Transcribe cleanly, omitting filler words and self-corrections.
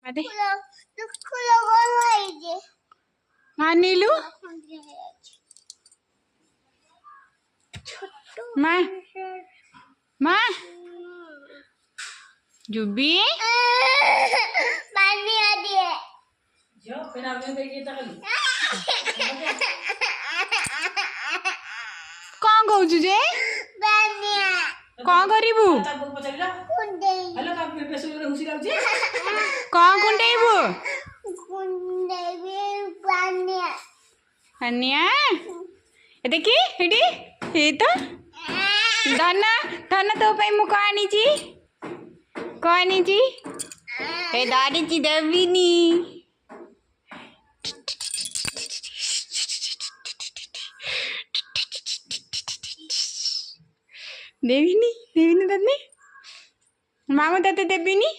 अरे हाँ नीलू माँ माँ जुबी कौन कहू जे कौन करू कौन कुंडेबू हनिया देखी हेटी हे तो धन धन तो मु कहानी ए दादी जी देविनी देविनी देविनी मामा तते देविनी